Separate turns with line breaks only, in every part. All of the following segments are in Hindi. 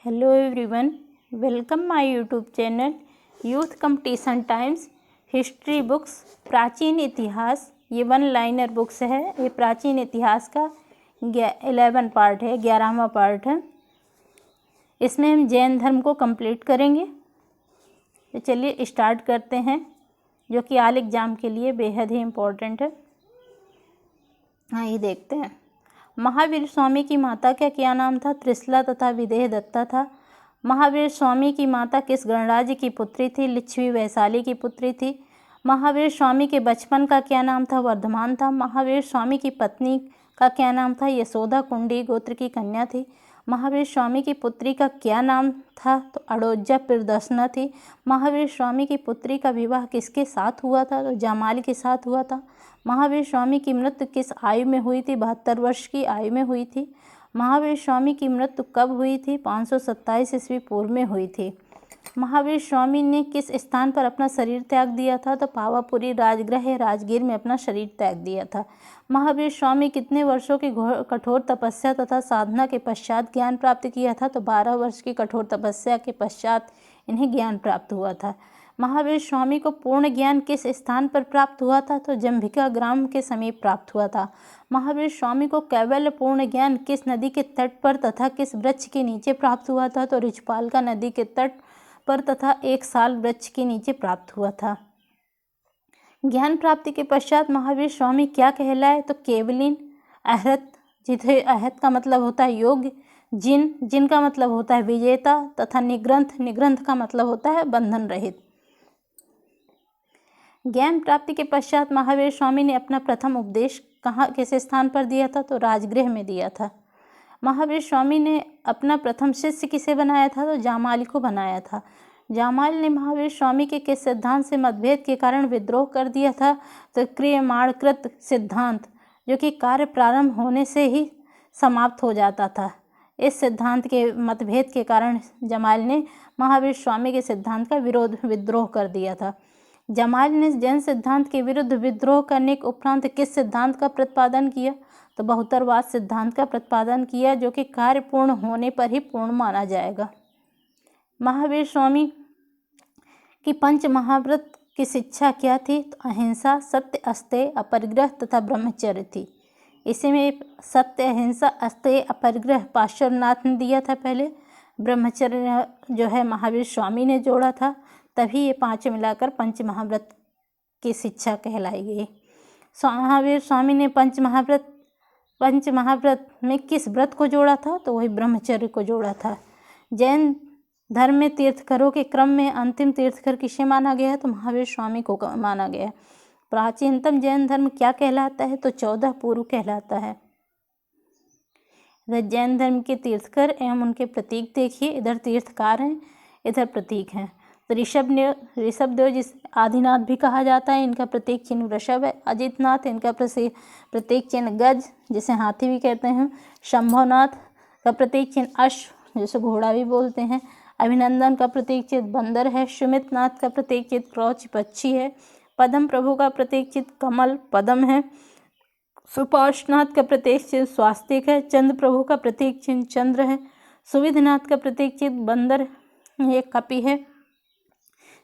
Hello everyone, welcome my YouTube channel youth competition times history books प्राचीन इतिहास। ये 1 लाइनर बुक्स है। ये प्राचीन इतिहास का 11 पार्ट है, 11वां पार्ट है। इसमें हम जैन धर्म को कंप्लीट करेंगे। तो चलिए स्टार्ट करते हैं, जो कि ऑल एग्ज़ाम के लिए बेहद ही इम्पोर्टेंट है। हाँ, ये देखते हैं। महावीर स्वामी की माता का क्या नाम था? त्रिशला तथा विदेह दत्ता था। महावीर स्वामी की माता किस गणराज्य की पुत्री थी? लिच्छवी वैशाली की पुत्री थी। महावीर स्वामी के बचपन का क्या नाम था? वर्धमान था। महावीर स्वामी की पत्नी का क्या नाम था? यशोदा कुंडी गोत्र की कन्या थी। महावीर स्वामी की पुत्री का क्या नाम था? तो अड़ोज्जा प्रियदर्शना थी। महावीर स्वामी की पुत्री का विवाह किसके साथ हुआ था? तो जामाली के साथ हुआ था। महावीर स्वामी की मृत्यु किस आयु में हुई थी? 72 वर्ष की आयु में हुई थी। महावीर स्वामी की मृत्यु कब हुई थी? 527 ईस्वी पूर्व में हुई थी। महावीर स्वामी ने किस स्थान पर अपना शरीर त्याग दिया था? तो पावापुरी राजगृह राजगीर में अपना शरीर त्याग दिया था। महावीर स्वामी कितने वर्षों की कठोर तपस्या तथा साधना के पश्चात ज्ञान प्राप्त किया था? तो 12 वर्ष की कठोर तपस्या के पश्चात इन्हें ज्ञान प्राप्त हुआ था। महावीर स्वामी को पूर्ण ज्ञान किस स्थान पर प्राप्त हुआ था? तो जंभिका ग्राम के समीप प्राप्त हुआ था। महावीर स्वामी को कैवल्य पूर्ण ज्ञान किस नदी के तट पर तथा किस वृक्ष के नीचे प्राप्त हुआ था? तो रिछपालका नदी के तट पर तथा एक साल वृक्ष के नीचे प्राप्त हुआ था। ज्ञान प्राप्ति के पश्चात महावीर स्वामी क्या कहलाए? तो केवलिन, अहरत, जिथे अहत का मतलब होता है योग्य, जिन का मतलब होता है विजेता, तथा निग्रंथ का मतलब होता है बंधन रहित। ज्ञान प्राप्ति के पश्चात महावीर स्वामी ने अपना प्रथम उपदेश कहाँ किस स्थान पर दिया था? तो राजगृह में दिया था। महावीर स्वामी ने अपना प्रथम शिष्य किसे बनाया था? तो जामाली को बनाया था। जामाली ने महावीर स्वामी के किस सिद्धांत से मतभेद के कारण विद्रोह कर दिया था? तो क्रियमाणकृत सिद्धांत, जो कि कार्य प्रारंभ होने से ही समाप्त हो जाता था। इस सिद्धांत के मतभेद के कारण जामाली ने महावीर स्वामी के सिद्धांत का विद्रोह कर दिया था। जामाली ने जैन सिद्धांत के विरुद्ध विद्रोह करने के उपरांत किस सिद्धांत का प्रतिपादन किया? तो बहुतरवाद सिद्धांत का प्रतिपादन किया, जो कि कार्य पूर्ण होने पर ही पूर्ण माना जाएगा। महावीर स्वामी की पंच महाव्रत की शिक्षा क्या थी? तो अहिंसा, सत्य, अस्तेय, अपरिग्रह तथा ब्रह्मचर्य थी। इसी में सत्य, अहिंसा, अस्तेय, अपरिग्रह पार्श्वनाथ ने दिया था पहले। ब्रह्मचर्य जो है महावीर स्वामी ने जोड़ा था। तभी ये 5 मिलाकर पंच महाव्रत की शिक्षा कहलाई गई। महावीर स्वामी ने पंच महाव्रत में किस व्रत को जोड़ा था? तो वही ब्रह्मचर्य को जोड़ा था। जैन धर्म में तीर्थंकरों के क्रम में अंतिम तीर्थंकर किसे माना गया है? तो महावीर स्वामी को माना गया है। प्राचीनतम जैन धर्म क्या कहलाता है? तो 14 पूर्व कहलाता है। इधर जैन धर्म के तीर्थंकर एवं उनके प्रतीक देखिए। इधर तीर्थकार हैं, इधर प्रतीक हैं। तो ऋषभदेव जिसे आदिनाथ भी कहा जाता है, इनका प्रतीक चिन्ह वृषभ है। अजितनाथ, इनका प्रतीक चिन्ह गज, जिसे हाथी भी कहते हैं। शंभवनाथ का प्रतीक चिन्ह अश्व, जिसे घोड़ा भी बोलते हैं। अभिनंदन का प्रतीक चिन्ह बंदर है। सुमितनाथ का प्रतीक चिन्ह क्रौच, पक्षी है। पद्म प्रभु का प्रतीक चिन्ह कमल, पद्म है। सुपार्श्वनाथ का प्रतीक चिन्ह स्वास्तिक है। चंद्र प्रभु का प्रतीक चिन्ह चंद्र है। सुविधनाथ का प्रतीक चिन्ह बंदर, ये कपि है।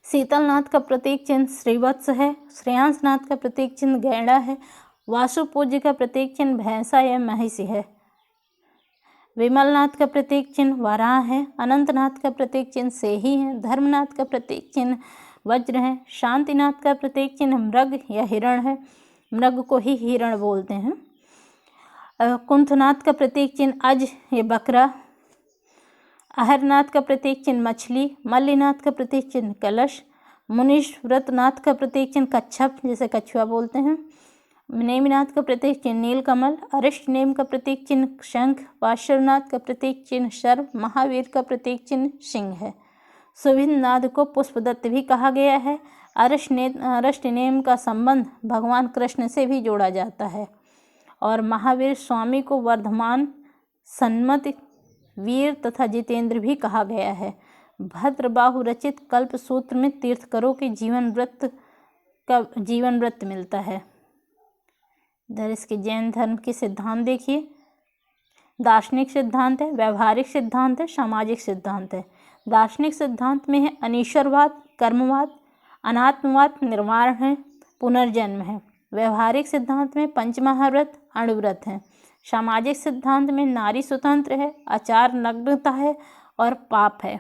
शीतलनाथ का प्रतीक चिन्ह श्रीवत्स है। श्रेयांसनाथ का प्रतीक चिन्ह गैंडा है। वासुपूज्य का प्रतीक चिन्ह भैंसा या महिषी है। विमलनाथ का प्रतीक चिन्ह वराह है। अनंतनाथ का प्रतीक चिन्ह सेही है। धर्मनाथ का प्रतीक चिन्ह वज्र है। शांतिनाथ का प्रतीक चिन्ह मृग या हिरण है। मृग को ही हिरण बोलते हैं। कुंथनाथ का प्रतीक चिन्ह अज या बकरा। अहरनाथ का प्रतीक चिन्ह मछली। मल्लीनाथ का प्रतीक चिन्ह कलश। मुनीश्वरनाथ का प्रतीक चिन्ह कच्छप, जिसे कछुआ बोलते हैं। नेमिनाथ का प्रतीक चिन्ह नीलकमल। अरिष्टनेम का प्रतीक चिन्ह शंख। पार्श्वनाथ का प्रतीक चिन्ह सर्प। महावीर का प्रतीक चिन्ह सिंह है। सुविधनाथ को पुष्पदत्त भी कहा गया है। अरिष्टनेम का संबंध भगवान कृष्ण से भी जोड़ा जाता है। और महावीर स्वामी को वर्धमान, सन्मत, वीर तथा जितेंद्र भी कहा गया है। भद्रबाहु रचित कल्प सूत्र में तीर्थंकरों के जीवन वृत्त मिलता है। इधर इसके जैन धर्म के सिद्धांत देखिए। दार्शनिक सिद्धांत है, व्यवहारिक सिद्धांत है, सामाजिक सिद्धांत है। दार्शनिक सिद्धांत में है अनीश्वरवाद, कर्मवाद, अनात्मवाद, निर्वाण है, पुनर्जन्म है। व्यवहारिक सिद्धांत में पंचमहाव्रत, अणुव्रत है। सामाजिक सिद्धांत में नारी स्वतंत्र है, आचार नग्नता है और पाप है।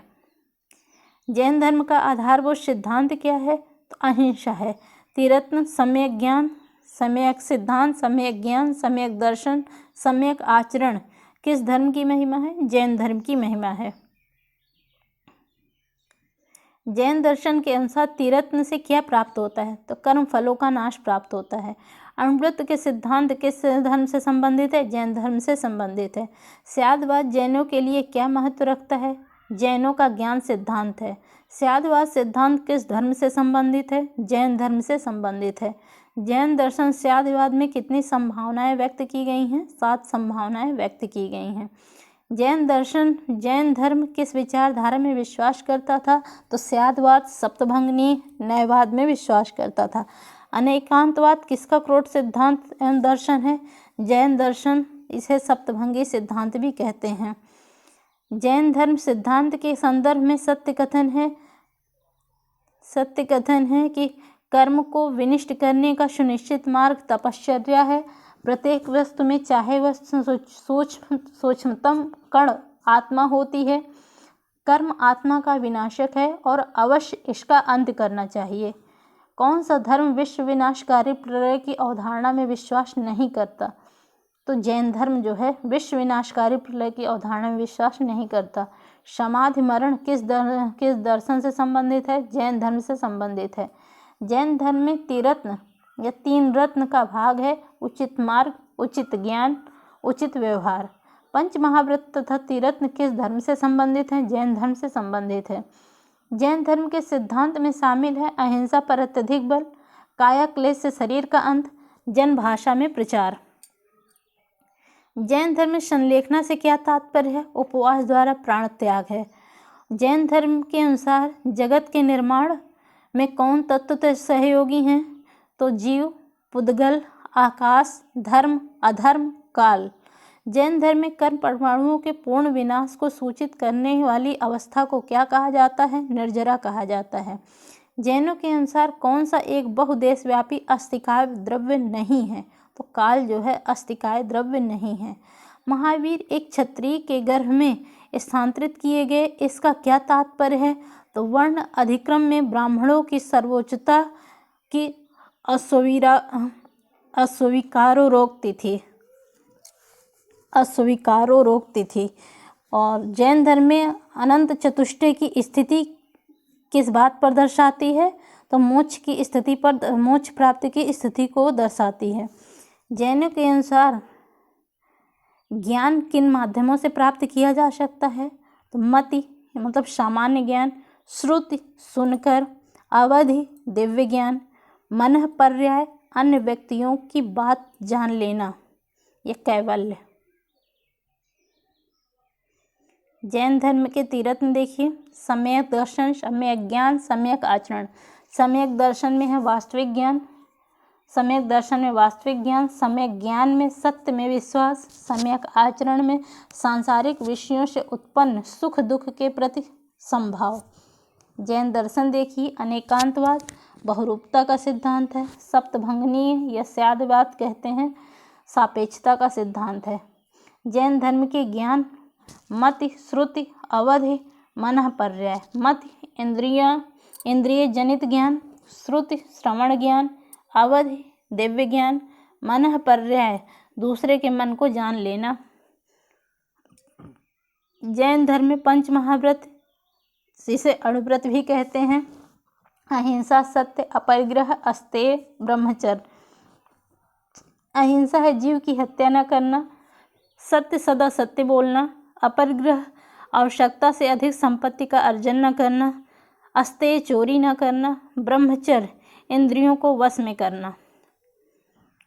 जैन धर्म का आधारभूत सिद्धांत क्या है? तो अहिंसा है। त्रिरत्न, सम्यक ज्ञान, सम्यक सिद्धांत, सम्यक ज्ञान, सम्यक दर्शन, सम्यक आचरण किस धर्म की महिमा है? जैन धर्म की महिमा है। जैन दर्शन के अनुसार त्रिरत्न से क्या प्राप्त होता है? तो कर्म फलों का नाश प्राप्त होता है। अणुव्रत के सिद्धांत किस धर्म से संबंधित है? जैन धर्म से संबंधित है। स्यादवाद जैनों के लिए क्या महत्व रखता है? जैनों का ज्ञान सिद्धांत है। स्यादवाद सिद्धांत किस धर्म से संबंधित है? जैन धर्म से संबंधित है। जैन दर्शन स्यादवाद में कितनी संभावनाएं व्यक्त की गई हैं? 7 संभावनाएं व्यक्त की गई हैं। जैन धर्म किस विचारधारा में विश्वास करता था? तो स्यादवाद, सप्तभंगनी, न्यायवाद में विश्वास करता था। अनेकांतवाद किसका क्रोध सिद्धांत एवं दर्शन है? जैन दर्शन, इसे सप्तभंगी सिद्धांत भी कहते हैं। जैन धर्म सिद्धांत के संदर्भ में सत्य कथन है कि कर्म को विनिष्ट करने का सुनिश्चित मार्ग तपश्चर्या है। प्रत्येक वस्तु में, चाहे वह सूक्ष्मतम कण आत्मा होती है, कर्म आत्मा का विनाशक है और अवश्य इसका अंत करना चाहिए। कौन सा धर्म विश्व विनाशकारी प्रलय की अवधारणा में विश्वास नहीं करता? तो जैन धर्म जो है विश्व विनाशकारी प्रलय की अवधारणा में विश्वास नहीं करता। समाधि मरण किस दर्शन से संबंधित है? जैन धर्म से संबंधित है। जैन धर्म में त्रिरत्न या 3 रत्न का भाग है: उचित मार्ग, उचित ज्ञान, उचित व्यवहार। पंच महाव्रत तथा त्रिरत्न किस धर्म से संबंधित हैं? जैन धर्म से संबंधित है। जैन धर्म के सिद्धांत में शामिल है अहिंसा पर अत्यधिक बल, काया क्लेश से शरीर का अंत, जन भाषा में प्रचार। जैन धर्म में संलेखना से क्या तात्पर्य है? उपवास द्वारा प्राण त्याग है। जैन धर्म के अनुसार जगत के निर्माण में कौन तत्व सहयोगी हैं? तो जीव, पुद्गल, आकाश, धर्म, अधर्म, काल। जैन धर्म में कर्म परमाणुओं के पूर्ण विनाश को सूचित करने वाली अवस्था को क्या कहा जाता है? निर्जरा कहा जाता है। जैनों के अनुसार कौन सा एक बहुदेशव्यापी अस्तिकाय द्रव्य नहीं है? तो काल जो है अस्तिकाय द्रव्य नहीं है। महावीर एक क्षत्रिय के गर्भ में स्थानांतरित किए गए, इसका क्या तात्पर्य है? तो वर्ण अधिक्रम में ब्राह्मणों की सर्वोच्चता की अस्वीकारो रोकती थी। और जैन धर्म में अनंत चतुष्टय की स्थिति किस बात पर दर्शाती है? तो मोक्ष प्राप्ति की स्थिति को दर्शाती है। जैनों के अनुसार ज्ञान किन माध्यमों से प्राप्त किया जा सकता है? तो मति मतलब सामान्य ज्ञान, श्रुति सुनकर, अवधि दिव्य ज्ञान, मनः पर्याय अन्य व्यक्तियों की बात जान लेना, यह कैवल्य। जैन धर्म के तीरत्न देखिए: सम्यक दर्शन, सम्यक ज्ञान, सम्यक आचरण। सम्यक दर्शन में है वास्तविक ज्ञान, सम्यक दर्शन में वास्तविक ज्ञान, सम्यक ज्ञान में सत्य में विश्वास, सम्यक आचरण में सांसारिक विषयों से उत्पन्न सुख दुख के प्रति संभाव। जैन दर्शन देखिए: अनेकांतवाद बहुरूपता का सिद्धांत है, सप्तभंगनीय या स्यादवाद कहते हैं, सापेक्षता का सिद्धांत है। जैन धर्म के ज्ञान: मति, श्रुति, अवधि, मनः पर्याय। मति इंद्रिय जनित ज्ञान, श्रुति श्रवण ज्ञान, अवधि दिव्य ज्ञान, मनः पर्याय दूसरे के मन को जान लेना। जैन धर्म में पंच महाव्रत, जिसे अणुव्रत भी कहते हैं: अहिंसा, सत्य, अपरिग्रह, अस्तेय, ब्रह्मचर्य। अहिंसा है जीव की हत्या न करना, सत्य सदा सत्य बोलना, अपरिग्रह आवश्यकता से अधिक संपत्ति का अर्जन न करना, अस्तेय चोरी न करना, ब्रह्मचर्य इंद्रियों को वश में करना।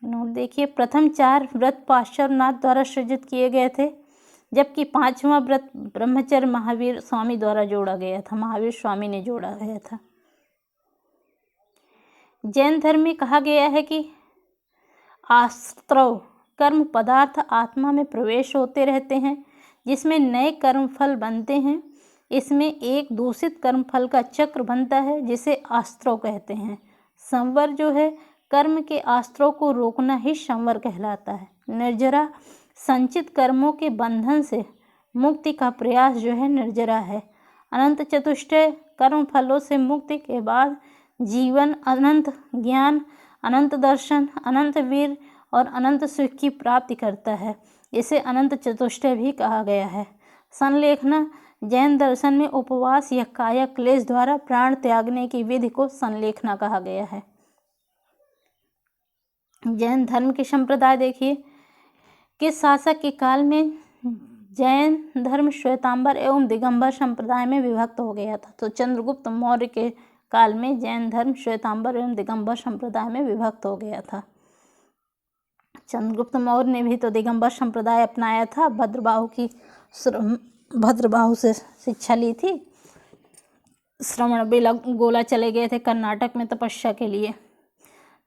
नोट देखिए: प्रथम 4 व्रत पाश्चात्यनाथ द्वारा सृजित किए गए थे, जबकि 5वां व्रत ब्रह्मचर्य महावीर स्वामी द्वारा जोड़ा गया था, महावीर स्वामी ने जोड़ा गया था। जैन धर्म में कहा गया है कि आस्त्रव कर्म पदार्थ आत्मा में प्रवेश होते रहते हैं, जिसमें नए कर्म फल बनते हैं। इसमें एक दूषित कर्म फल का चक्र बनता है, जिसे आस्त्रव कहते हैं। संवर जो है, कर्म के आस्त्रों को रोकना ही संवर कहलाता है। निर्जरा संचित कर्मों के बंधन से मुक्ति का प्रयास जो है निर्जरा है। अनंत चतुष्टय कर्म फलों से मुक्ति के बाद जीवन अनंत ज्ञान, अनंत दर्शन, अनंत वीर और अनंत सुख की प्राप्ति करता है। इसे अनंत चतुष्टय भी कहा गया है। संलेखना जैन दर्शन में उपवास या काया क्लेश द्वारा प्राण त्यागने की विधि को संलेखना कहा गया है। जैन धर्म के संप्रदाय देखिए, किस शासक के काल में जैन धर्म श्वेतांबर एवं दिगंबर संप्रदाय में विभक्त हो गया था। तो चंद्रगुप्त मौर्य के काल में जैन धर्म श्वेतांबर एवं दिगंबर संप्रदाय में विभक्त हो गया था। चंद्रगुप्त मौर्य ने भी तो दिगंबर संप्रदाय अपनाया था, भद्रबाहु से शिक्षा ली थी। श्रवण बेलगोला चले गए थे कर्नाटक में तपस्या के लिए।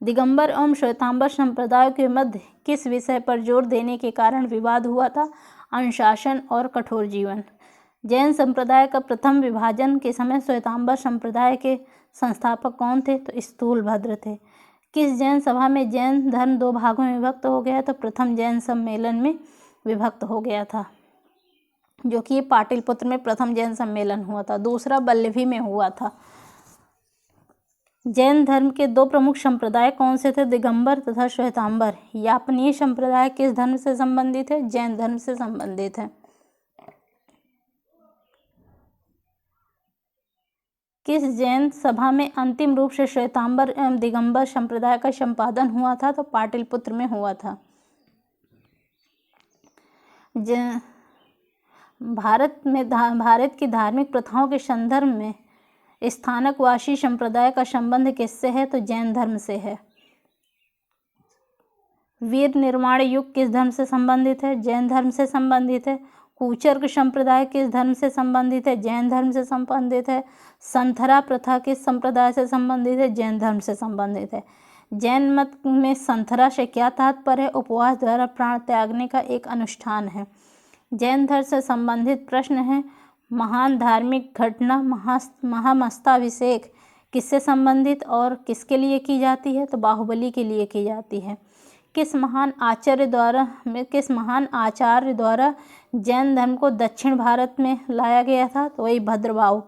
दिगंबर एवं श्वेतांबर संप्रदायों के मध्य किस विषय पर जोर देने के कारण विवाद हुआ था? अनुशासन और कठोर जीवन। जैन संप्रदाय का प्रथम विभाजन के समय श्वेतांबर संप्रदाय के संस्थापक कौन थे? तो स्थूलभद्र थे। किस जैन सभा में जैन धर्म दो भागों में विभक्त हो गया? तो प्रथम जैन सम्मेलन में विभक्त हो गया था, जो कि ये पाटलिपुत्र में प्रथम जैन सम्मेलन हुआ था। दूसरा बल्लभी में हुआ था। जैन धर्म के दो प्रमुख संप्रदाय कौन से थे? दिगंबर तथा श्वेतांबर। यापनीय संप्रदाय किस धर्म से संबंधित है? जैन धर्म से संबंधित है। किस जैन सभा में अंतिम रूप से श्वेतांबर एवं दिगंबर संप्रदाय का संपादन हुआ था? तो पाटलिपुत्र में हुआ था। भारत की धार्मिक प्रथाओं के संदर्भ में स्थानकवासी संप्रदाय का संबंध किससे है? तो जैन धर्म से है। वीर निर्माण युग किस धर्म से संबंधित है? जैन धर्म से संबंधित है। कूचर्क संप्रदाय किस धर्म से संबंधित है? जैन धर्म से संबंधित है। संथरा प्रथा किस संप्रदाय से संबंधित है? जैन धर्म से संबंधित है। जैन मत में संथरा से क्या तात्पर्य है? उपवास द्वारा प्राण त्यागने का एक अनुष्ठान है। जैन धर्म से संबंधित प्रश्न है, महान धार्मिक घटना महामस्ताभिषेक किससे संबंधित और किसके लिए की जाती है? तो बाहुबली के लिए की जाती है। किस महान आचार्य द्वारा जैन धर्म को दक्षिण भारत में लाया गया था? तो वही भद्रबाहु।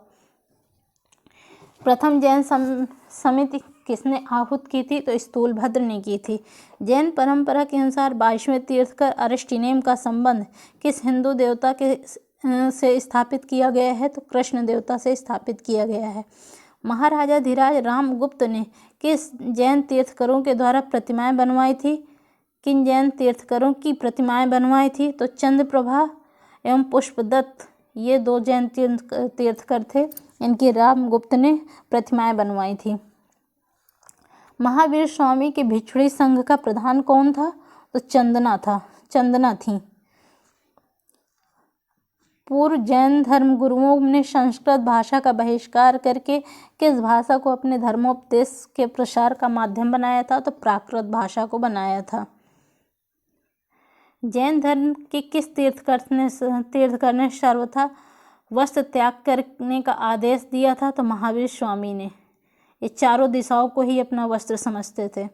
प्रथम जैन समिति किसने आहूत की थी? तो स्थूलभद्र ने की थी। जैन परंपरा के अनुसार 22वें तीर्थकर अरिस्टिनेम का संबंध किस हिंदू देवता के से स्थापित किया गया है? तो कृष्ण देवता से स्थापित किया गया है। महाराजा धीराज रामगुप्त ने किस जैन तीर्थकरों के द्वारा प्रतिमाएं बनवाई थी? किन जैन तीर्थकरों की प्रतिमाएं बनवाई थी? तो चंद्रप्रभा एवं पुष्पदत्त, ये दो जैन तीर्थकर थे, इनकी रामगुप्त ने प्रतिमाएं बनवाई थी। महावीर स्वामी के भिक्षुणी संघ का प्रधान कौन था? तो चंदना थी। पूर्व जैन धर्म गुरुओं ने संस्कृत भाषा का बहिष्कार करके किस भाषा को अपने धर्मोपदेश के प्रसार का माध्यम बनाया था? तो प्राकृत भाषा को बनाया था। जैन धर्म के किस तीर्थकर ने सर्वथा वस्त्र त्याग करने का आदेश दिया था? तो महावीर स्वामी ने। ये चारों दिशाओं को ही अपना वस्त्र समझते थे।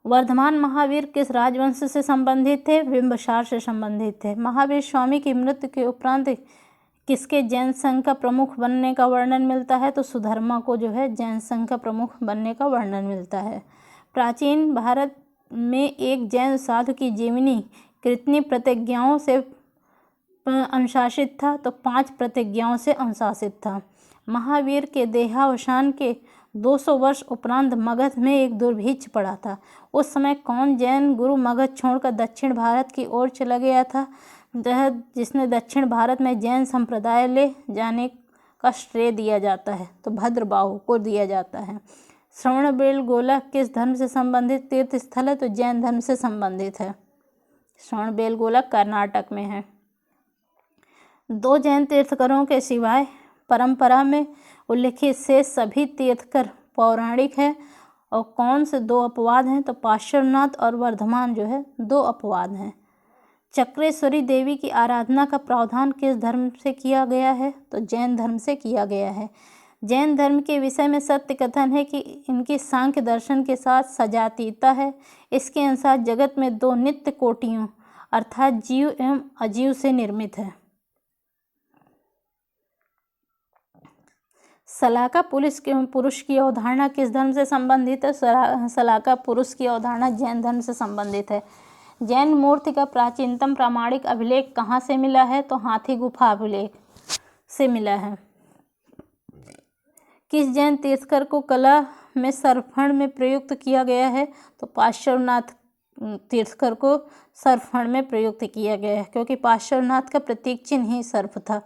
वर्धमान महावीर किस राजवंश से संबंधित थे? बिंबिसार से संबंधित थे। महावीर स्वामी की मृत्यु के उपरांत किसके जैन संघ का प्रमुख बनने का वर्णन मिलता है? तो सुधर्मा को जो है जैन संघ का प्रमुख बनने का वर्णन मिलता है। प्राचीन भारत में एक जैन साधु की जीवनी कितनी प्रतिज्ञाओं से अनुशासित था? तो 5 प्रतिज्ञाओं से अनुशासित था। महावीर के देहावसान के 200 वर्ष उपरांत मगध में एक दुर्भिक्ष पड़ा था। उस समय कौन जैन गुरु मगध छोड़कर दक्षिण भारत की ओर चला गया था, जिसने दक्षिण भारत में जैन संप्रदाय ले जाने का श्रेय दिया जाता है? तो भद्रबाहु को दिया जाता है। श्रवणबेलगोला किस धर्म से संबंधित तीर्थ स्थल है? तो जैन धर्म से संबंधित है। श्रवणबेलगोला कर्नाटक में है। 2 जैन तीर्थकरों के सिवाय परंपरा में उल्लिखित शेष सभी तीर्थकर पौराणिक है और कौन से 2 अपवाद हैं? तो पार्श्वनाथ और वर्धमान जो है 2 अपवाद हैं। चक्रेश्वरी देवी की आराधना का प्रावधान किस धर्म से किया गया है? तो जैन धर्म से किया गया है। जैन धर्म के विषय में सत्य कथन है कि इनकी सांख्य दर्शन के साथ सजातीयता है। इसके अनुसार जगत में 2 नित्य कोटियों अर्थात जीव एवं अजीव से निर्मित है। सलाका पुरुष की अवधारणा किस धर्म से संबंधित है? सलाका पुरुष की अवधारणा जैन धर्म से संबंधित है। जैन मूर्ति का प्राचीनतम प्रामाणिक अभिलेख कहाँ से मिला है? तो हाथी गुफा अभिलेख से मिला है। किस जैन तीर्थकर को कला में सर्पहरण में प्रयुक्त किया गया है? तो पार्श्वनाथ तीर्थकर को सर्पहरण में प्रयुक्त किया गया है, क्योंकि पार्श्वनाथ का प्रतीक चिन्ह ही सर्प था।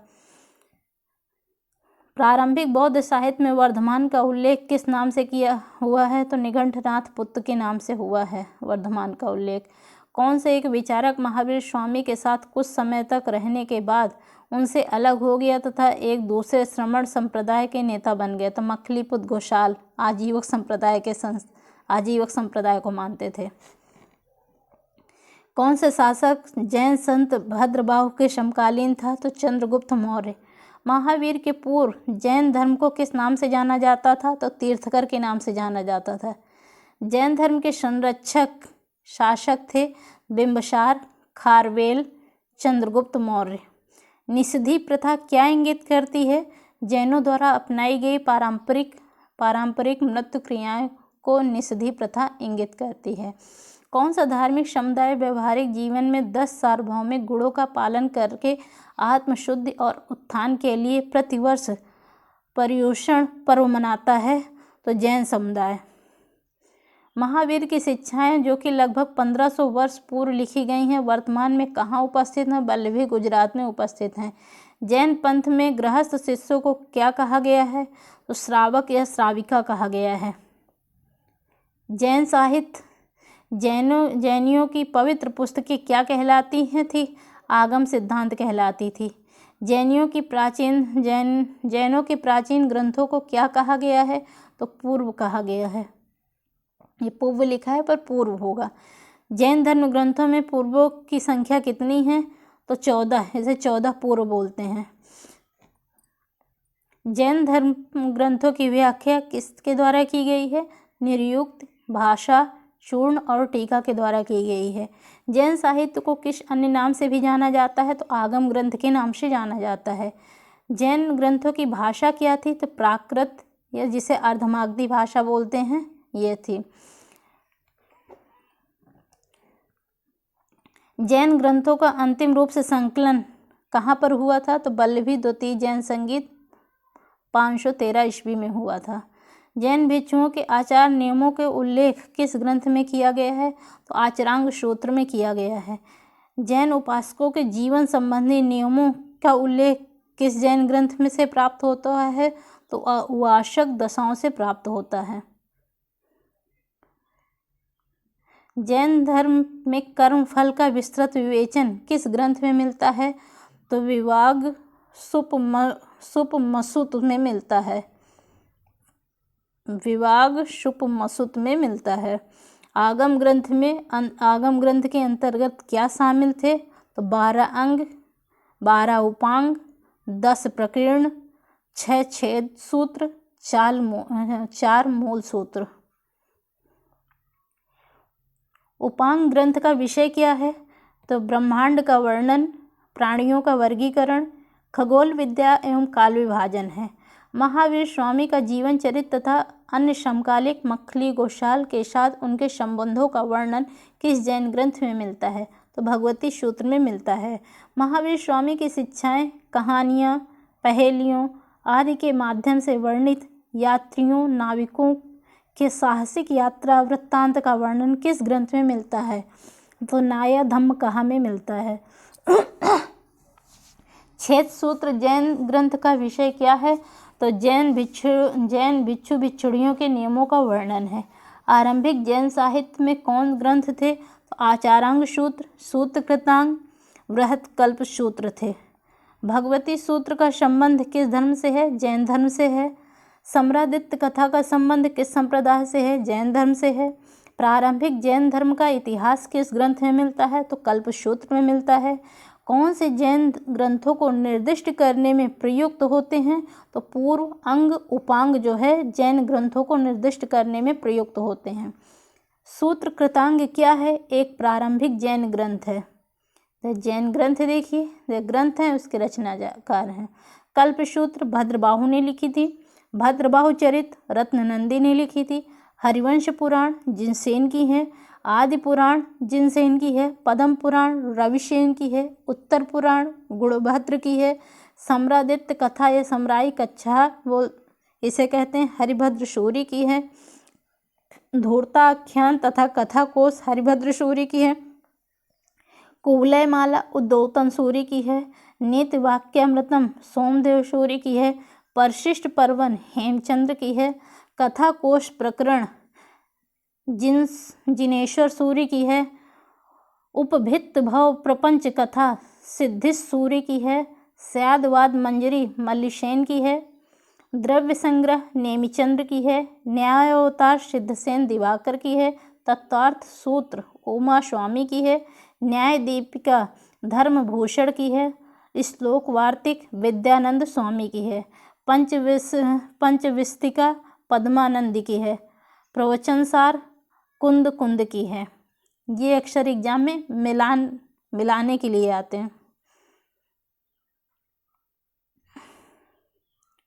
प्रारंभिक बौद्ध साहित्य में वर्धमान का उल्लेख किस नाम से किया हुआ है? तो निघंटनाथ पुत्र के नाम से हुआ है वर्धमान का उल्लेख। कौन से एक विचारक महावीर स्वामी के साथ कुछ समय तक रहने के बाद उनसे अलग हो गया तथा एक दूसरे श्रमण संप्रदाय के नेता बन गए? तो मखलीपुत्र घोषाल आजीवक संप्रदाय को मानते थे। कौन से शासक जैन संत भद्रबाहु के समकालीन था? तो चंद्रगुप्त मौर्य। महावीर के पूर्व जैन धर्म को किस नाम से जाना जाता था? तो तीर्थकर के नाम से जाना जाता था। जैन धर्म के संरक्षक शासक थे बिंबसार, खारवेल, चंद्रगुप्त मौर्य। निषिद्धि प्रथा क्या इंगित करती है? जैनों द्वारा अपनाई गई पारंपरिक नृत्य क्रियाओं को निषिद्धि प्रथा इंगित करती है। कौन सा धार्मिक समुदाय व्यवहारिक जीवन में 10 सार्वभौमिक गुणों का पालन करके आत्मशुद्धि और उत्थान के लिए प्रतिवर्ष पर्युषण पर्व मनाता है? तो जैन समुदाय। महावीर की शिक्षाएं जो कि लगभग 1500 वर्ष पूर्व लिखी गई हैं, वर्तमान में कहाँ उपस्थित हैं? वल्लभी गुजरात में उपस्थित हैं। जैन पंथ में गृहस्थ शिष्यों को क्या कहा गया है? तो श्रावक या श्राविका कहा गया है। जैन साहित्य जैनियों की पवित्र पुस्तकें क्या कहलाती थी? आगम सिद्धांत कहलाती थी। जैनों के प्राचीन ग्रंथों को क्या कहा गया है? तो पूर्व कहा गया है। ये पूर्व लिखा है पर पूर्व होगा। जैन धर्म ग्रंथों में पूर्वों की संख्या कितनी है? तो 14, इसे 14 पूर्व बोलते हैं। जैन धर्म ग्रंथों की व्याख्या किसके द्वारा की गई है? निरुक्त, भाषा, चूर्ण और टीका के द्वारा की गई है। जैन साहित्य को किस अन्य नाम से भी जाना जाता है? तो आगम ग्रंथ के नाम से जाना जाता है। जैन ग्रंथों की भाषा क्या थी? तो प्राकृत या जिसे अर्धमागधी भाषा बोलते हैं ये थी। जैन ग्रंथों का अंतिम रूप से संकलन कहाँ पर हुआ था? तो वल्लभी द्वितीय जैन संगीत 513 ईस्वी में हुआ था। जैन भिक्षुओं के आचार नियमों के उल्लेख किस ग्रंथ में किया गया है? तो आचरांग सूत्र में किया गया है। जैन उपासकों के जीवन संबंधी नियमों का उल्लेख किस जैन ग्रंथ में से प्राप्त होता है? तो उवाचक दशाओं से प्राप्त होता है। जैन धर्म में कर्म फल का विस्तृत विवेचन किस ग्रंथ में मिलता है? तो विवाग सुपमसुत में मिलता है। विवाग शुपमसुत में मिलता है। आगम ग्रंथ के अंतर्गत क्या शामिल थे? तो 12 अंग, 12 उपांग, 10 प्रकीर्ण, 6 छेद सूत्र, 4 मूल सूत्र। उपांग ग्रंथ का विषय क्या है? तो ब्रह्मांड का वर्णन, प्राणियों का वर्गीकरण, खगोल विद्या एवं काल विभाजन है। महावीर स्वामी का जीवन चरित्र तथा अन्य समकालिक मखली घोषाल के साथ उनके संबंधों का वर्णन किस जैन ग्रंथ में मिलता है? तो भगवती सूत्र में मिलता है। महावीर स्वामी की शिक्षाएं, कहानियाँ, पहेलियों आदि के माध्यम से वर्णित यात्रियों, नाविकों के साहसिक यात्रा वृत्तांत का वर्णन किस ग्रंथ में मिलता है? तो नाया धम्मकहा में मिलता है। छेद सूत्र जैन ग्रंथ का विषय क्या है? तो जैन भिक्षु भिक्षुणियों के नियमों का वर्णन है। आरंभिक जैन साहित्य में कौन ग्रंथ थे? तो आचारांग सूत्र, सूत्रकृतांग, बृहत्कल्प सूत्र थे। भगवती सूत्र का संबंध किस धर्म से है? जैन धर्म से है। सम्रादित्य कथा का संबंध किस संप्रदाय से है? जैन धर्म से है। प्रारंभिक जैन धर्म का इतिहास किस ग्रंथ में मिलता है? तो कल्पसूत्र में मिलता है। कौन से जैन ग्रंथों को निर्दिष्ट करने में प्रयुक्त होते हैं? तो पूर्व, अंग, उपांग जो है जैन ग्रंथों को निर्दिष्ट करने में प्रयुक्त होते हैं। सूत्र कृतांग क्या है? एक प्रारंभिक जैन ग्रंथ है। तो जैन ग्रंथ देखिए, जो ग्रंथ हैं उसके रचनाकार हैं। कल्पसूत्र भद्रबाहु ने लिखी थी। भद्रबाहु चरित रत्ननंदी ने लिखी थी। हरिवंश पुराण जिनसेन की है। आदि पुराण जिनसेन की है। पद्म पुराण रविसेन की है। उत्तर पुराण गुणभद्र की है। सम्रादित्य कथा या सम्राई कच्छा वो इसे कहते हैं, हरिभद्र सूरी की है। धूर्ताख्यान तथा कथा कोश हरिभद्र सूरी की है। कुवलय माला उद्योतन सूरी की है। नीति वाक्यामृतम सोमदेव सूरी की है। परशिष्ट पर्वन हेमचंद्र की है। कथा कोश प्रकरण जिनेश्वर सूरी की है। उपभित्त भव प्रपंच कथा सिद्धिश सूरी की है। स्यादवाद मंजरी मल्लिसेन की है। द्रव्य संग्रह नेमिचंद्र की है। न्यायोतार सिद्धसेन दिवाकर की है। तत्वार्थ सूत्र उमा स्वामी की है। न्याय दीपिका धर्मभूषण की है। श्लोक वार्तिक विद्यानंद स्वामी की है। पंचविस्तिका पद्मानंदी की है। प्रवचनसार कुंद की है। ये अक्सर एग्जाम में मिलाने के लिए आते हैं।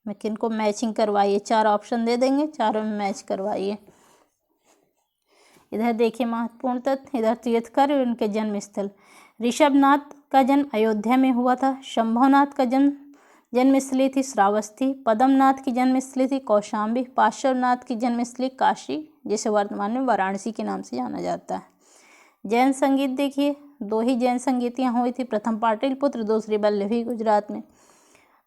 मैं किनको मैचिंग करवाइए, 4 ऑप्शन दे देंगे, चारों में मैच करवाइए। इधर देखिए महत्वपूर्ण तथ्य, इधर तीर्थकर और उनके जन्म स्थल। ऋषभनाथ का जन्म अयोध्या में हुआ था। शंभुनाथ का जन्मस्थली थी श्रावस्ती। पद्मनाथ की जन्मस्थली थी कौशाम्बी। पार्श्वनाथ की जन्मस्थली काशी, जिसे वर्तमान में वाराणसी के नाम से जाना जाता है। जैन संगीत देखिए, 2 ही जैन संगीतियाँ हुई थी, प्रथम पाटलिपुत्र, दूसरी वल्लभी गुजरात में।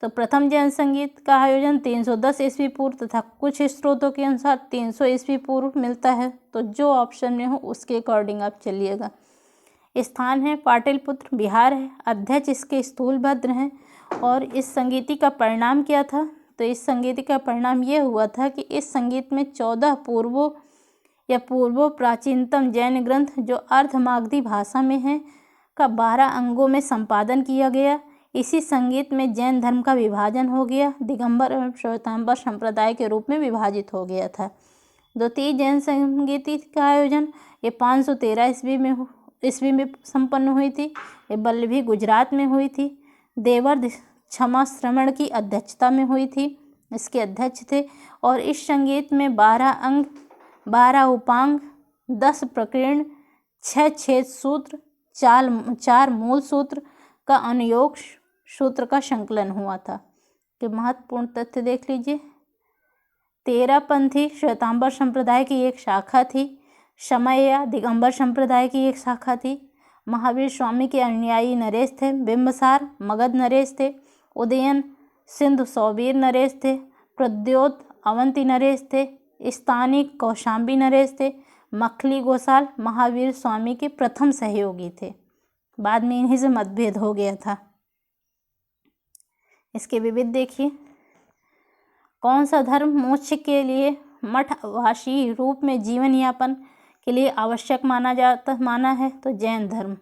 तो प्रथम जैन संगीत का आयोजन 310 ईस्वी पूर्व तथा कुछ स्रोतों के अनुसार 300 ईस्वी पूर्व मिलता है। तो जो ऑप्शन में हो उसके अकॉर्डिंग आप चलिएगा। स्थान है पाटलिपुत्र, बिहार है। अध्यक्ष इसके स्थूलभद्र हैं। और इस संगीति का परिणाम क्या था? तो इस संगीति का परिणाम ये हुआ था कि इस संगीत में 14 पूर्वो प्राचीनतम जैन ग्रंथ जो अर्धमागधी भाषा में है का 12 अंगों में संपादन किया गया। इसी संगीत में जैन धर्म का विभाजन हो गया, दिगंबर और श्वेतांबर संप्रदाय के रूप में विभाजित हो गया था। द्वितीय जैन संगीति का आयोजन ये 513 ईस्वी में संपन्न हुई थी। ये वल्लभी गुजरात में हुई थी। देवर्द क्षमा श्रवण की अध्यक्षता में हुई थी, इसके अध्यक्ष थे। और इस संगीत में 12 अंग, 12 उपांग, 10 प्रकीर्ण, 6 छेद सूत्र, 4 मूल सूत्र का अनुयोग सूत्र का संकलन हुआ था। कि महत्वपूर्ण तथ्य देख लीजिए। 13 पंथी श्वेतांबर संप्रदाय की एक शाखा थी। शमैया दिगंबर संप्रदाय की एक शाखा थी। महावीर स्वामी के अनुयायी नरेश थे। बिंबसार मगध नरेश थे। उदयन सिंधु सौवीर नरेश थे। प्रद्योत अवंती नरेश थे। स्थानिक कौशाम्बी नरेश थे। मखली गोसाल महावीर स्वामी के प्रथम सहयोगी थे। बाद में इन्हीं से मतभेद हो गया था। इसके विविध देखिए। कौन सा धर्म मोक्ष के लिए मठवासी रूप में जीवन यापन के लिए आवश्यक माना है? तो जैन धर्म।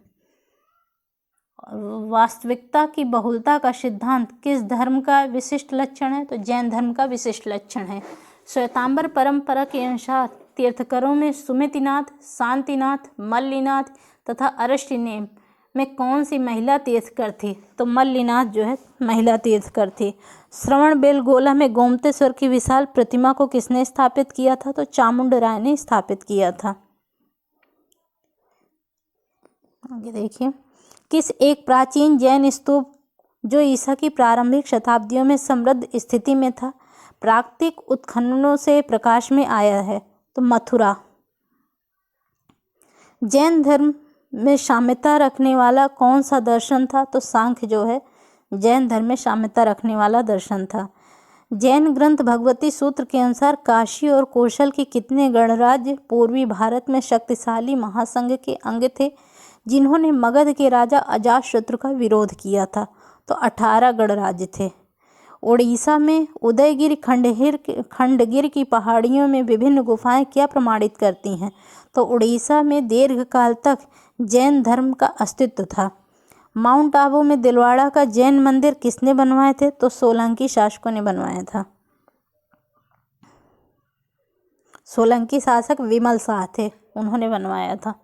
वास्तविकता की बहुलता का सिद्धांत किस धर्म का विशिष्ट लक्षण है? तो जैन धर्म का विशिष्ट लक्षण है। श्वेतांबर परंपरा के अनुसार तीर्थकरों में सुमतिनाथ, शांतिनाथ, मल्लिनाथ तथा अरष्टिनेम में कौन सी महिला तीर्थकर थी? तो मल्लिनाथ जो है महिला तीर्थकर थी। श्रवण बेलगोला में गोमतेश्वर की विशाल प्रतिमा को किसने स्थापित किया था? तो चामुंड राय ने स्थापित किया था। आगे देखिए। किस एक प्राचीन जैन स्तूप जो ईसा की प्रारंभिक शताब्दियों में समृद्ध स्थिति में था, प्राकृतिक उत्खननों से प्रकाश में आया है? तो मथुरा। जैन धर्म में साम्यता रखने वाला कौन सा दर्शन था? तो सांख्य जो है जैन धर्म में साम्यता रखने वाला दर्शन था। जैन ग्रंथ भगवती सूत्र के अनुसार काशी और कौशल के कितने गणराज्य पूर्वी भारत में शक्तिशाली महासंघ के अंग थे जिन्होंने मगध के राजा अजातशत्रु का विरोध किया था? तो 18 गणराज्य थे। उड़ीसा में उदयगिरि खंडगिर की पहाड़ियों में विभिन्न गुफाएं क्या प्रमाणित करती हैं? तो उड़ीसा में दीर्घकाल तक जैन धर्म का अस्तित्व था। माउंट आबू में दिलवाड़ा का जैन मंदिर किसने बनवाए थे? तो सोलंकी शासकों ने बनवाया था। सोलंकी शासक विमल शाह थे, उन्होंने बनवाया था।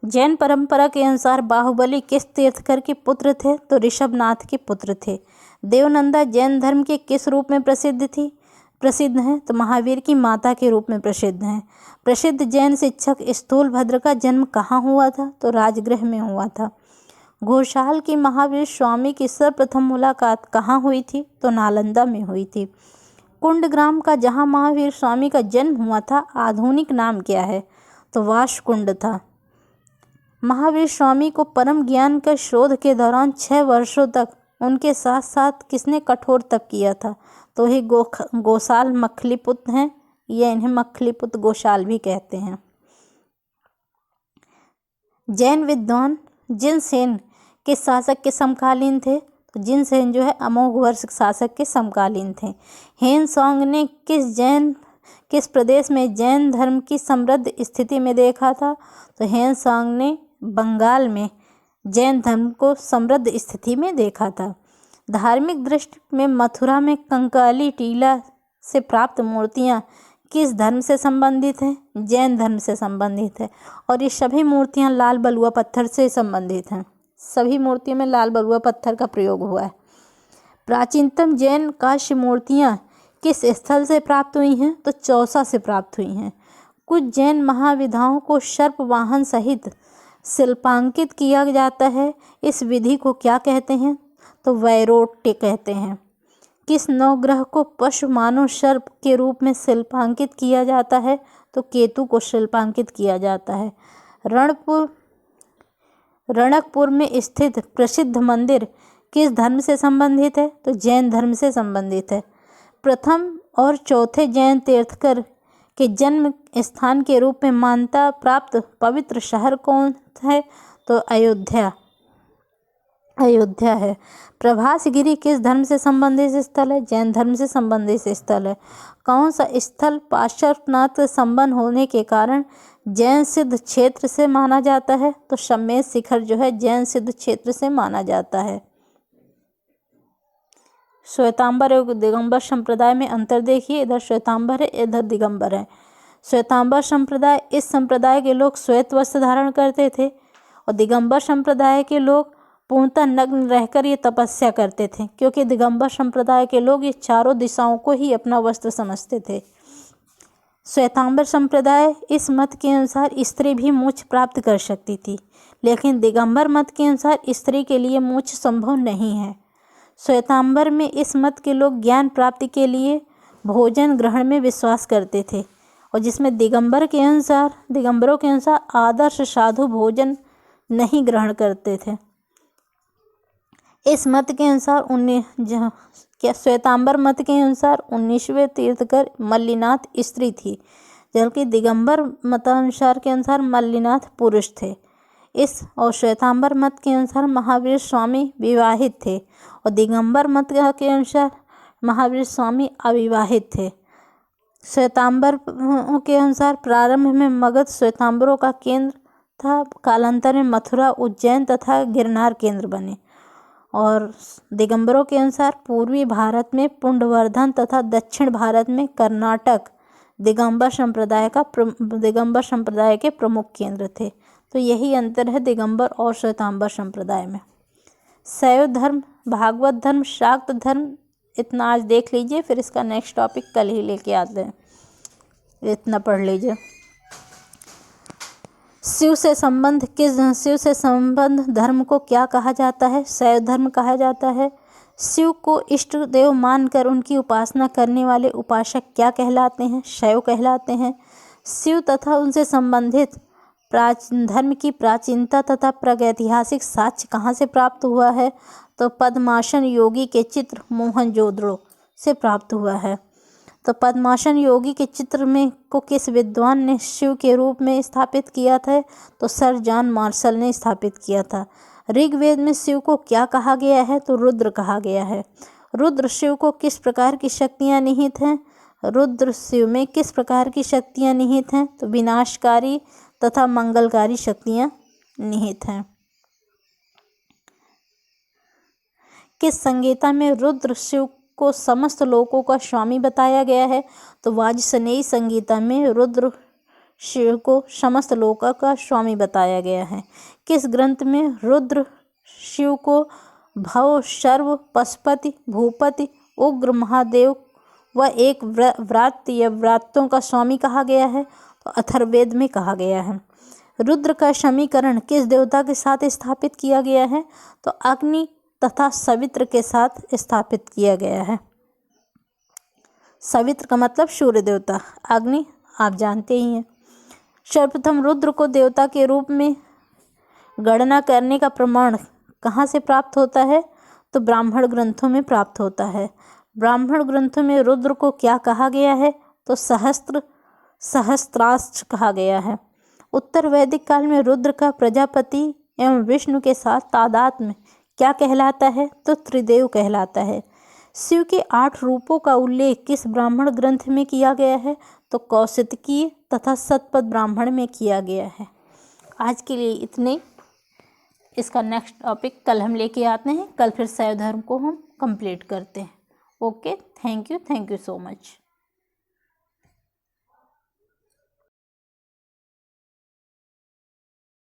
जैन परंपरा के अनुसार बाहुबली किस तीर्थकर के पुत्र थे? तो ऋषभनाथ के पुत्र थे। देवनंदा जैन धर्म के किस रूप में प्रसिद्ध हैं? तो महावीर की माता के रूप में प्रसिद्ध हैं। प्रसिद्ध जैन शिक्षक स्थूलभद्र का जन्म कहाँ हुआ था? तो राजगृह में हुआ था। घोषाल की महावीर स्वामी की सर्वप्रथम मुलाकात कहाँ हुई थी? तो नालंदा में हुई थी। कुंडग्राम का जहाँ महावीर स्वामी का जन्म हुआ था, आधुनिक नाम क्या है? तो वाशकुंड था। महावीर स्वामी को परम ज्ञान के शोध के दौरान 6 वर्षों तक उनके साथ साथ किसने कठोर तप किया था? तो ये गोसाल मखलीपुत्र हैं, या इन्हें मखलीपुत्र गोसाल भी कहते हैं। जैन विद्वान जिनसेन किस शासक के समकालीन थे? तो जिनसेन जो है अमोघ वर्ष शासक के समकालीन थे। हेनसोंग ने किस प्रदेश में जैन धर्म की समृद्ध स्थिति में देखा था? तो हेनसोंग ने बंगाल में जैन धर्म को समृद्ध स्थिति में देखा था। धार्मिक दृष्टि में मथुरा में कंकाली टीला से प्राप्त मूर्तियां किस धर्म से संबंधित हैं? जैन धर्म से संबंधित है। और ये सभी मूर्तियां लाल बलुआ पत्थर से संबंधित हैं। सभी मूर्तियों में लाल बलुआ पत्थर का प्रयोग हुआ है। प्राचीनतम जैन कांस्य मूर्तियां किस स्थल से प्राप्त हुई हैं? तो चौसा से प्राप्त हुई हैं। कुछ जैन महाविधाओं को सर्प वाहन सहित शिल्पांकित किया जाता है, इस विधि को क्या कहते हैं? तो वैरोट्य कहते हैं। किस नवग्रह को पशु मानव सर्प के रूप में शिल्पांकित किया जाता है? तो केतु को शिल्पांकित किया जाता है। रणकपुर में स्थित प्रसिद्ध मंदिर किस धर्म से संबंधित है? तो जैन धर्म से संबंधित है। प्रथम और चौथे जैन तीर्थकर के जन्म स्थान के रूप में मान्यता प्राप्त पवित्र शहर कौन है? तो अयोध्या है। प्रभासगिरी किस धर्म से संबंधित स्थल है? जैन धर्म से संबंधित स्थल है। कौन सा स्थल पार्श्वनाथ संबंध होने के कारण जैन सिद्ध क्षेत्र से माना जाता है? तो शमेश शिखर जो है जैन सिद्ध क्षेत्र से माना जाता है। श्वेतांबर और दिगंबर संप्रदाय में अंतर देखिए, इधर श्वेतांबर है, इधर दिगंबर है। श्वेतांबर संप्रदाय, इस संप्रदाय के लोग श्वेत वस्त्र धारण करते थे और दिगंबर संप्रदाय के लोग पूर्णतः नग्न रहकर ये तपस्या करते थे, क्योंकि दिगंबर संप्रदाय के लोग ये चारों दिशाओं को ही अपना वस्त्र समझते थे। श्वेतांबर संप्रदाय इस मत के अनुसार स्त्री भी मोक्ष प्राप्त कर सकती थी, लेकिन दिगंबर मत के अनुसार स्त्री के लिए मोक्ष संभव नहीं है। श्वेतांबर में इस मत के लोग ज्ञान प्राप्ति के लिए भोजन ग्रहण में विश्वास करते थे, और जिसमें दिगंबरों के अनुसार आदर्श साधु भोजन नहीं ग्रहण करते थे। इस मत के अनुसार श्वेतांबर मत के अनुसार 19वें तीर्थकर मल्लिनाथ स्त्री थी, जबकि दिगंबर मतानुसार के अनुसार मल्लिनाथ पुरुष थे। और श्वेतांबर मत के अनुसार महावीर स्वामी विवाहित थे और दिगंबर मत के अनुसार महावीर स्वामी अविवाहित थे। श्वेतांबर के अनुसार प्रारंभ में मगध श्वेतांबरों का केंद्र था, कालांतर में मथुरा, उज्जैन तथा गिरनार केंद्र बने। और दिगंबरों के अनुसार पूर्वी भारत में पुंडवर्धन तथा दक्षिण भारत में कर्नाटक दिगंबर संप्रदाय के प्रमुख केंद्र थे। तो यही अंतर है दिगंबर और श्वेतांबर संप्रदाय में। शैव धर्म, भागवत धर्म, शाक्त धर्म, इतना आज देख लीजिए, फिर इसका नेक्स्ट टॉपिक कल ही लेके आते हैं, इतना पढ़ लीजिए। शिव से संबंध धर्म को क्या कहा जाता है? शैव धर्म कहा जाता है। शिव को इष्ट देव मानकर उनकी उपासना करने वाले उपासक क्या कहलाते हैं? शैव कहलाते हैं। शिव तथा उनसे संबंधित धर्म की प्राचीनता तथा प्रागैतिहासिक साक्ष्य कहाँ से प्राप्त हुआ है? तो पद्मासन योगी के चित्र मोहनजोदड़ो से प्राप्त हुआ है। तो पद्मासन योगी के चित्र में को किस विद्वान ने शिव के रूप में स्थापित किया था? तो सर जॉन मार्शल ने स्थापित किया था। ऋग्वेद में शिव को क्या कहा गया है? तो रुद्र कहा गया है। रुद्र शिव को किस प्रकार की शक्तियाँ निहित हैं? रुद्र शिव में किस प्रकार की शक्तियाँ निहित हैं? तो विनाशकारी तथा मंगलकारी शक्तियाँ निहित हैं। किस संहिता में रुद्र शिव को समस्त लोकों का स्वामी बताया गया है? तो वाजसनेयी संहिता में रुद्र शिव को समस्त लोकों का स्वामी बताया गया है। किस ग्रंथ में रुद्र शिव को भव, सर्व, पशुपति, भूपति, उग्र महादेव व एक व्रात या व्रातों का स्वामी कहा गया है? तो अथर्ववेद में कहा गया है। रुद्र का समीकरण किस देवता के साथ स्थापित किया गया है? तो अग्नि तथा सवित्र के साथ स्थापित किया गया है। सवित्र का मतलब सूर्य देवता, अग्नि आप जानते ही हैं। सर्वप्रथम रुद्र को देवता के रूप में गणना करने का प्रमाण कहाँ से प्राप्त होता है? तो ब्राह्मण ग्रंथों में प्राप्त होता है। ब्राह्मण ग्रंथों में रुद्र को क्या कहा गया है? तो सहस्त्रास्त्र कहा गया है। उत्तर वैदिक काल में रुद्र का प्रजापति एवं विष्णु के साथ तादात्म्य क्या कहलाता है? तो त्रिदेव कहलाता है। शिव के 8 रूपों का उल्लेख किस ब्राह्मण ग्रंथ में किया गया है? तो कौशितकीय तथा शतपथ ब्राह्मण में किया गया है। आज के लिए इतने। इसका नेक्स्ट टॉपिक कल हम लेके आते हैं। कल फिर शैव धर्म को हम कंप्लीट करते हैं। Okay, thank you so much.